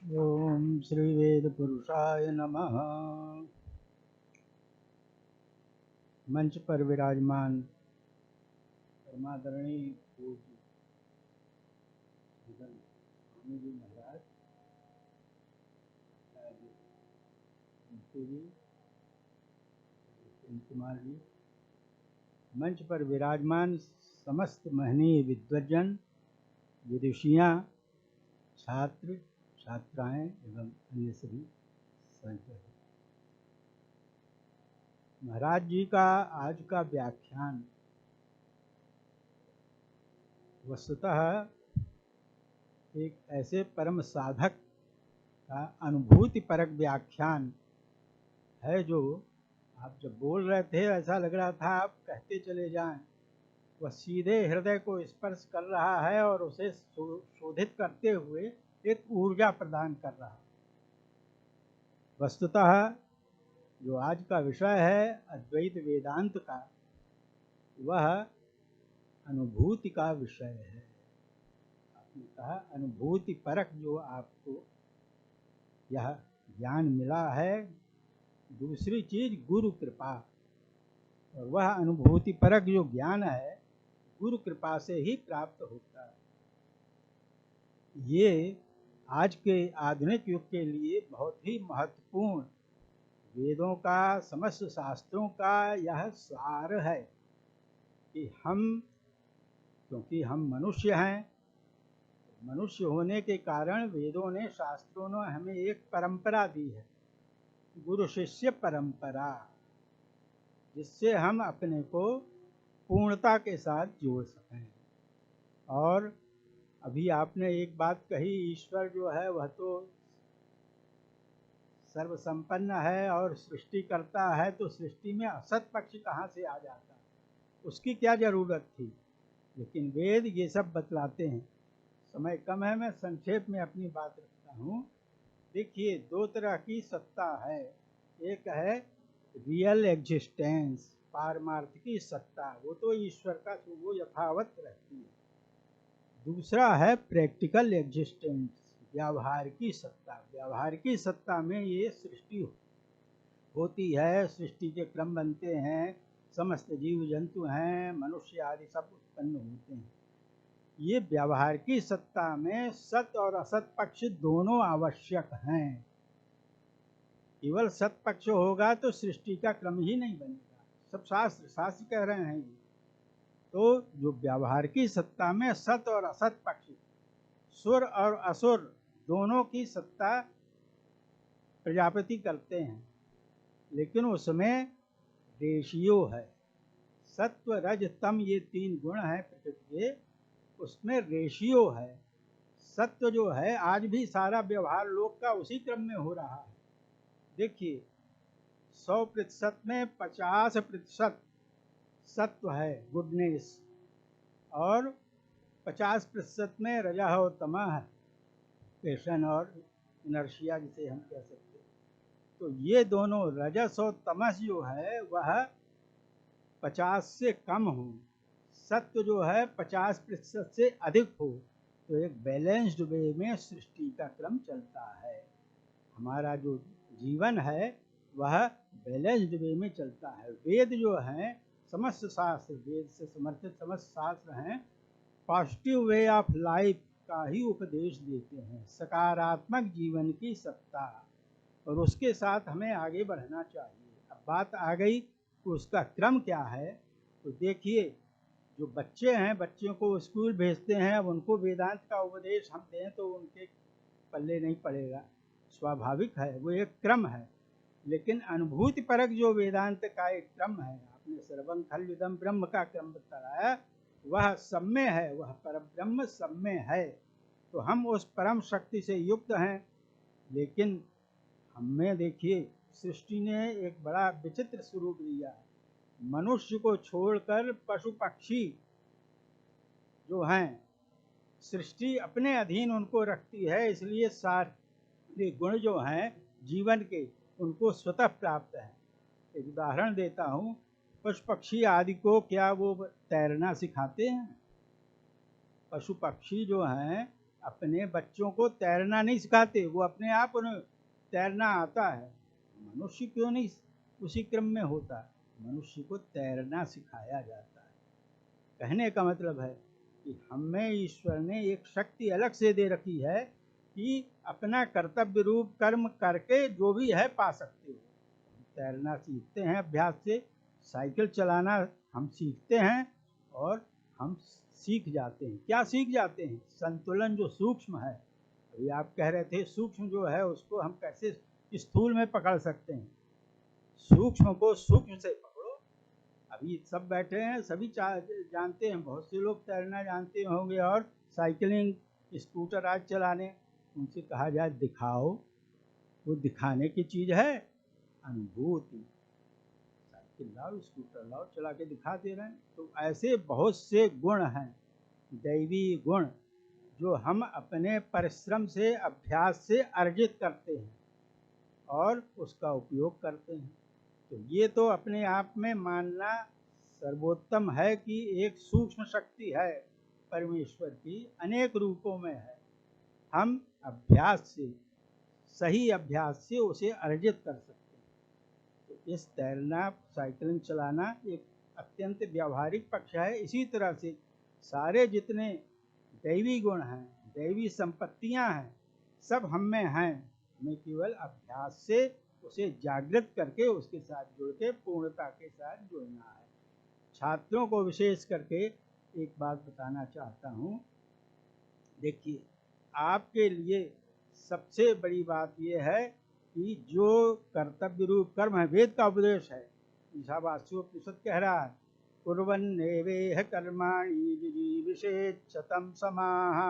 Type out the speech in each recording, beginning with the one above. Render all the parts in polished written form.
ओम श्री वेद पुरुषाय नमः। मंच पर विराजमान परमादरणीय पूज्य स्वामी जी महाराज, जी, कुमार जी, मंच पर विराजमान समस्त महनीय विद्वजन, विदुषियाँ, छात्र छात्राएं एवं अन्य सभी संत। महाराज जी का आज का व्याख्यान वस्तुतः एक ऐसे परम साधक का अनुभूति परक व्याख्यान है जो आप जब बोल रहे थे ऐसा लग रहा था आप कहते चले जाएं। वह सीधे हृदय को स्पर्श कर रहा है और उसे शोधित करते हुए एक ऊर्जा प्रदान कर रहा है। वस्तुतः जो आज का विषय है अद्वैत वेदांत का, वह अनुभूति का विषय है। आपने कहा अनुभूति परक जो आपको यह ज्ञान मिला है, दूसरी चीज गुरु कृपा, और वह अनुभूति परक जो ज्ञान है गुरु कृपा से ही प्राप्त होता है। ये आज के आधुनिक युग के लिए बहुत ही महत्वपूर्ण वेदों का, समस्त शास्त्रों का यह सार है कि क्योंकि हम मनुष्य हैं, मनुष्य होने के कारण वेदों ने, शास्त्रों ने हमें एक परंपरा दी है, गुरु शिष्य परंपरा, जिससे हम अपने को पूर्णता के साथ जोड़ सकें। और अभी आपने एक बात कही, ईश्वर जो है वह तो सर्वसंपन्न है और सृष्टि करता है, तो सृष्टि में असत पक्ष कहाँ से आ जाता है, उसकी क्या जरूरत थी। लेकिन वेद ये सब बतलाते हैं। समय कम है, मैं संक्षेप में अपनी बात रखता हूँ। देखिए, दो तरह की सत्ता है। एक है रियल एग्जिस्टेंस, पारमार्थ की सत्ता, वो तो ईश्वर का, वो यथावत रहती है। दूसरा है प्रैक्टिकल एग्जिस्टेंस, व्यवहार की सत्ता। व्यवहार की सत्ता में ये सृष्टि होती है, सृष्टि के क्रम बनते हैं, समस्त जीव जंतु हैं, मनुष्य आदि सब उत्पन्न होते हैं। ये व्यवहार की सत्ता में सत और असत पक्ष दोनों आवश्यक हैं। केवल सत पक्ष होगा तो सृष्टि का क्रम ही नहीं बनेगा। सब शास्त्र कह रहे हैं। तो जो व्यवहार की सत्ता में सत और असत पक्ष, सुर और असुर दोनों की सत्ता प्रजापति करते हैं, लेकिन उसमें रेशियो है। सत्व रज तम ये तीन गुण हैं प्रकृति के, उसमें रेशियो है। सत्व जो है, आज भी सारा व्यवहार लोग का उसी क्रम में हो रहा है। देखिए, 100% में 50% सत्व है, गुडनेस, और 50% में रजा और तमा है, पैशन और इनर्शिया जिसे हम कह सकते हैं। तो ये दोनों रजस और तमस जो है वह 50 से कम हो, सत्व जो है 50% से अधिक हो, तो एक बैलेंस्ड वे में सृष्टि का क्रम चलता है। हमारा जो जीवन है वह बैलेंस्ड वे में चलता है। वेद जो हैं, समस्त शास्त्र, वेद से समर्थित समस्त शास्त्र हैं, पॉजिटिव वे ऑफ लाइफ का ही उपदेश देते हैं, सकारात्मक जीवन की सत्ता, और उसके साथ हमें आगे बढ़ना चाहिए। अब बात आ गई कि उसका क्रम क्या है। तो देखिए, जो बच्चे हैं, बच्चों को स्कूल भेजते हैं, अब उनको वेदांत का उपदेश हम दें तो उनके पल्ले नहीं पड़ेगा, स्वाभाविक है, वो एक क्रम है। लेकिन अनुभूति परक जो वेदांत का एक क्रम है, आपने सर्वं खल्विदं ब्रह्म का क्रम बताया, वह सम्य है, वह परम ब्रह्म सम्य है। तो हम उस परम शक्ति से युक्त हैं। लेकिन हमें देखिए, सृष्टि ने एक बड़ा विचित्र स्वरूप लिया है। मनुष्य को छोड़कर पशु पक्षी जो हैं, सृष्टि अपने अधीन उनको रखती है, इसलिए सारे गुण जो हैं जीवन के, उनको स्वतः प्राप्त है। एक उदाहरण देता हूँ, पशु पक्षी आदि को क्या वो तैरना सिखाते हैं? पशु पक्षी जो हैं अपने बच्चों को तैरना नहीं सिखाते, वो अपने आप उन्हें तैरना आता है। मनुष्य क्यों नहीं उसी क्रम में होता? मनुष्य को तैरना सिखाया जाता है। कहने का मतलब है कि हमें ईश्वर ने एक शक्ति अलग से दे रखी है कि अपना कर्तव्य रूप कर्म करके जो भी है पा सकते हो। तैरना सीखते हैं अभ्यास से, साइकिल चलाना हम सीखते हैं और हम सीख जाते हैं। क्या सीख जाते हैं? संतुलन जो सूक्ष्म है। अभी आप कह रहे थे सूक्ष्म जो है उसको हम कैसे स्थूल में पकड़ सकते हैं। सूक्ष्म को सूक्ष्म से पकड़ो। अभी सब बैठे हैं, सभी जानते हैं, बहुत से लोग तैरना जानते होंगे और साइकिलिंग स्कूटर आज चलाने। उनसे कहा जाए दिखाओ, वो दिखाने की चीज़ है अनुभूति। साइकिल लाओ, स्कूटर लाओ, चला के दिखा दे रहे हैं। तो ऐसे बहुत से गुण हैं, दैवी गुण, जो हम अपने परिश्रम से अभ्यास से अर्जित करते हैं और उसका उपयोग करते हैं। तो ये तो अपने आप में मानना सर्वोत्तम है कि एक सूक्ष्म शक्ति है परमेश्वर की, अनेक रूपों में है। हम अभ्यास से, सही अभ्यास से उसे अर्जित कर सकते हैं। तो इस तैरना, साइकिलिंग चलाना एक अत्यंत व्यावहारिक पक्ष है। इसी तरह से सारे जितने दैवी गुण हैं, दैवी संपत्तियां हैं, सब हम में हैं। हमें केवल अभ्यास से उसे जागृत करके उसके साथ जुड़ के पूर्णता के साथ जुड़ना है। छात्रों को विशेष करके एक बात बताना चाहता हूँ। देखिए, आपके लिए सबसे बड़ी बात यह है कि जो कर्तव्य रूप कर्म है, वेद का उपदेश है। ईशावास्योपनिषद कह रहा है, कुर्वन्नेवेह कर्माणि जिजीविषेत् शतं समाः।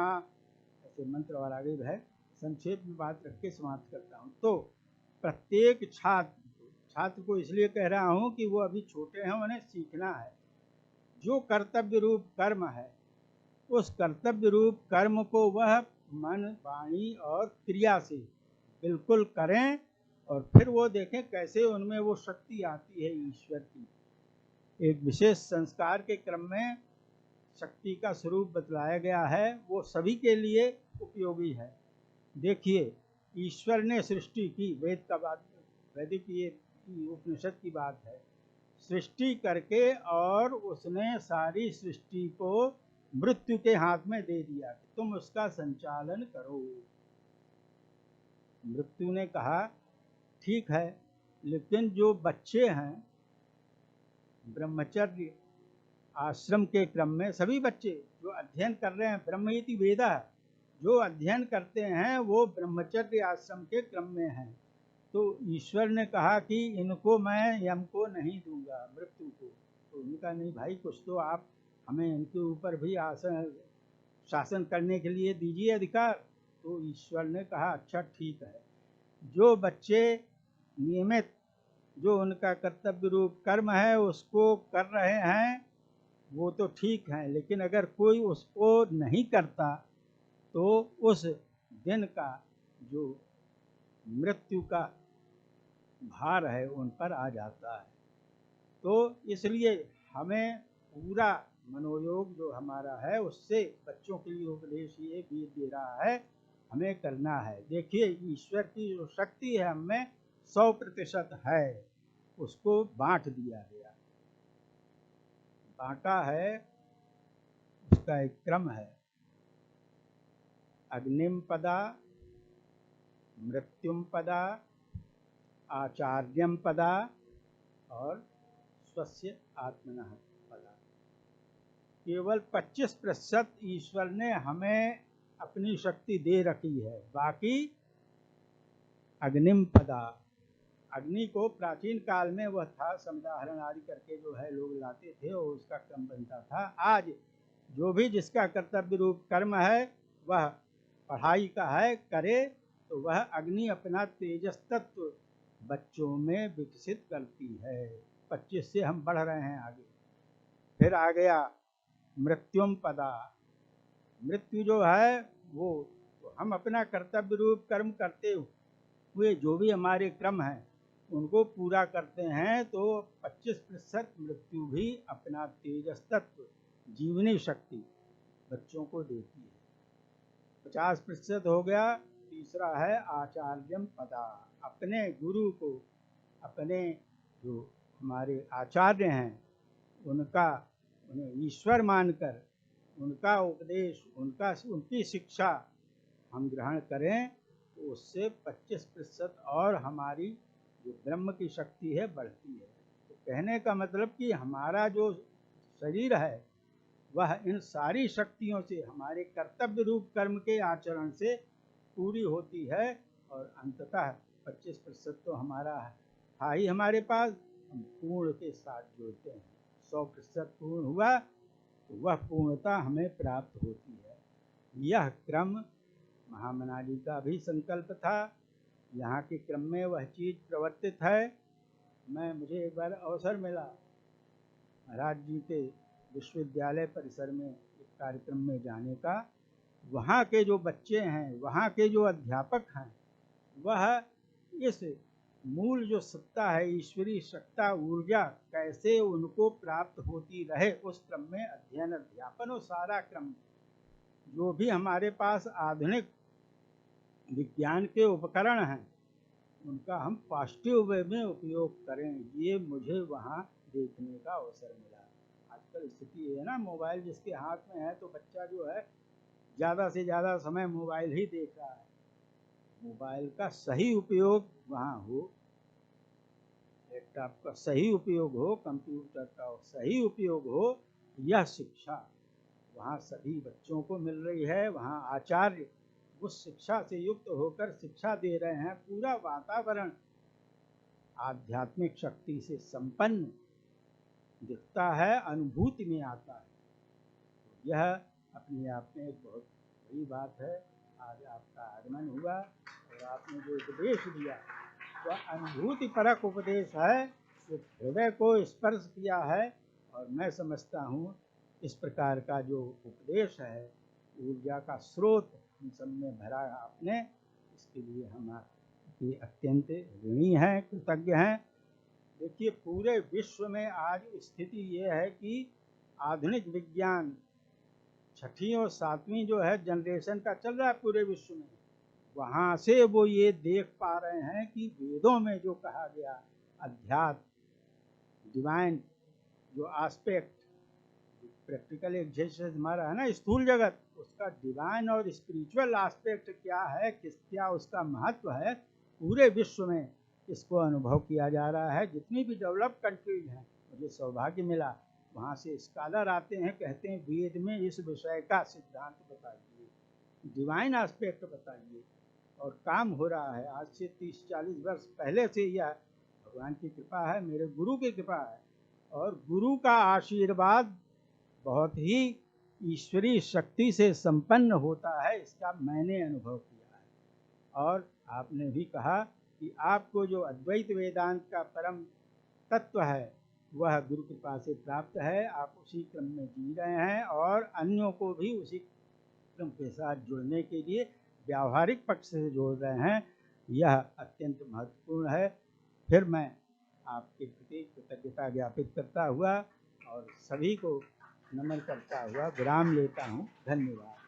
ऐसे मंत्र और आगे है, संक्षेप में बात रख के समाप्त करता हूँ। तो प्रत्येक छात्र को इसलिए कह रहा हूँ कि वो अभी छोटे हैं, उन्हें सीखना है। जो कर्तव्य रूप कर्म है, उस कर्तव्य रूप कर्म को वह मन, वाणी और क्रिया से बिल्कुल करें और फिर वो देखें कैसे उनमें वो शक्ति आती है ईश्वर की। एक विशेष संस्कार के क्रम में शक्ति का स्वरूप बतलाया गया है, वो सभी के लिए उपयोगी है। देखिए, ईश्वर ने सृष्टि की, वेद का बात, वैदिक ये उपनिषद की बात है, सृष्टि करके और उसने सारी सृष्टि को मृत्यु के हाथ में दे दिया कि तुम उसका संचालन करो। मृत्यु ने कहा ठीक है, लेकिन जो बच्चे हैं ब्रह्मचर्य आश्रम के क्रम में, सभी बच्चे जो अध्ययन कर रहे हैं, ब्रह्म इति वेदा, जो अध्ययन करते हैं वो ब्रह्मचर्य आश्रम के क्रम में हैं। तो ईश्वर ने कहा कि इनको मैं यम को नहीं दूंगा, मृत्यु को। तो उनका नहीं भाई, कुछ तो आप हमें इनके ऊपर भी शासन करने के लिए दीजिए अधिकार। तो ईश्वर ने कहा अच्छा ठीक है, जो बच्चे नियमित जो उनका कर्तव्य रूप कर्म है उसको कर रहे हैं वो तो ठीक है, लेकिन अगर कोई उसको नहीं करता तो उस दिन का जो मृत्यु का भार है उन पर आ जाता है। तो इसलिए हमें पूरा मनोयोग जो हमारा है उससे बच्चों के लिए उपदेश ये भी दे रहा है, हमें करना है। देखिए, ईश्वर की जो शक्ति है हमें 100% है, उसको बांट दिया गया, बांटा है। उसका एक क्रम है, अग्निम पदा, मृत्युम पदा, आचार्यम पदा और स्वस्य आत्मनः पदा। केवल 25% ईश्वर ने हमें अपनी शक्ति दे रखी है, बाकी अग्निम पदा। अग्नि को प्राचीन काल में वह था, समुदाहरण आदि करके जो है लोग लाते थे और उसका क्रम बनता था। आज जो भी जिसका कर्तव्य रूप कर्म है वह पढ़ाई का है करे, तो वह अग्नि अपना तेजस तत्व बच्चों में विकसित करती है। 25 से हम बढ़ रहे हैं आगे। फिर आ गया मृत्युम पदा। मृत्यु जो है वो तो हम अपना कर्तव्य रूप कर्म करते हुए जो भी हमारे क्रम हैं उनको पूरा करते हैं, तो 25% मृत्यु भी अपना तेजस तत्व जीवनी शक्ति बच्चों को देती है। 50% हो गया। तीसरा है आचार्यम पदा, अपने गुरु को, अपने जो हमारे आचार्य हैं उन्हें ईश्वर मानकर उनका उपदेश, उनकी शिक्षा हम ग्रहण करें तो उससे 25% और हमारी जो ब्रह्म की शक्ति है बढ़ती है। तो कहने का मतलब कि हमारा जो शरीर है वह इन सारी शक्तियों से, हमारे कर्तव्य रूप कर्म के आचरण से पूरी होती है और अंततः 25% तो हमारा था ही हमारे पास, हम पूर्ण के साथ जोड़ते हैं। 100% पूर्ण हुआ तो वह पूर्णता हमें प्राप्त होती है। यह क्रम महामना जी का भी संकल्प था। यहाँ के क्रम में वह चीज़ प्रवर्तित है। मुझे एक बार अवसर मिला महाराज जी के विश्वविद्यालय परिसर में एक कार्यक्रम में जाने का। वहाँ के जो बच्चे हैं, वहाँ के जो अध्यापक हैं, वह इस मूल जो सत्ता है, ईश्वरीय सत्ता, ऊर्जा कैसे उनको प्राप्त होती रहे, उस क्रम में अध्ययन अध्यापन और सारा क्रम जो भी हमारे पास आधुनिक विज्ञान के उपकरण हैं उनका हम पॉजिटिव वे में उपयोग करें, ये मुझे वहाँ देखने का अवसर मिला। आजकल स्थिति है ना, मोबाइल जिसके हाथ में है तो बच्चा जो है ज़्यादा से ज़्यादा समय मोबाइल ही देख रहा है। मोबाइल का सही उपयोग वहाँ हो, लैपटॉप का सही उपयोग हो, कंप्यूटर का सही उपयोग हो, यह शिक्षा वहाँ सभी बच्चों को मिल रही है। वहाँ आचार्य उस शिक्षा से युक्त होकर शिक्षा दे रहे हैं। पूरा वातावरण आध्यात्मिक शक्ति से संपन्न दिखता है, अनुभूति में आता है। यह अपने आप में एक बहुत बड़ी बात है। आज आपका आगमन हुआ और आपने जो उपदेश दिया वह अनुभूति परक उपदेश है, जो हृदय को स्पर्श किया है। और मैं समझता हूँ इस प्रकार का जो उपदेश है, ऊर्जा का स्रोत हम सब में भरा आपने, इसके लिए हम आपके अत्यंत ऋणी हैं, कृतज्ञ हैं। देखिए पूरे विश्व में आज स्थिति ये है कि आधुनिक विज्ञान 6वीं और 7वीं जो है जनरेशन का चल रहा है पूरे विश्व में। वहाँ से वो ये देख पा रहे हैं कि वेदों में जो कहा गया अध्यात्म, डिवाइन जो एस्पेक्ट, प्रैक्टिकल एग्जिस्टेंस हमारा है ना स्थूल जगत, उसका डिवाइन और स्पिरिचुअल एस्पेक्ट क्या है, क्या उसका महत्व है, पूरे विश्व में इसको अनुभव किया जा रहा है। जितनी भी डेवलप्ड कंट्रीज हैं, मुझे सौभाग्य मिला वहाँ से स्कॉलर आते हैं, कहते हैं वेद में इस विषय का सिद्धांत बताइए, डिवाइन एस्पेक्ट बताइए, और काम हो रहा है। आज से 30-40 वर्ष पहले से यह भगवान की कृपा है, मेरे गुरु की कृपा है, और गुरु का आशीर्वाद बहुत ही ईश्वरीय शक्ति से संपन्न होता है, इसका मैंने अनुभव किया है। और आपने भी कहा कि आपको जो अद्वैत वेदांत का परम तत्व है वह गुरु कृपा से प्राप्त है, आप उसी क्रम में जी रहे हैं और अन्यों को भी उसी क्रम के साथ जुड़ने के लिए व्यावहारिक पक्ष से जोड़ रहे हैं। यह अत्यंत महत्वपूर्ण है। फिर मैं आपके प्रति कृतज्ञता ज्ञापित करता हुआ और सभी को नमन करता हुआ विराम लेता हूँ। धन्यवाद।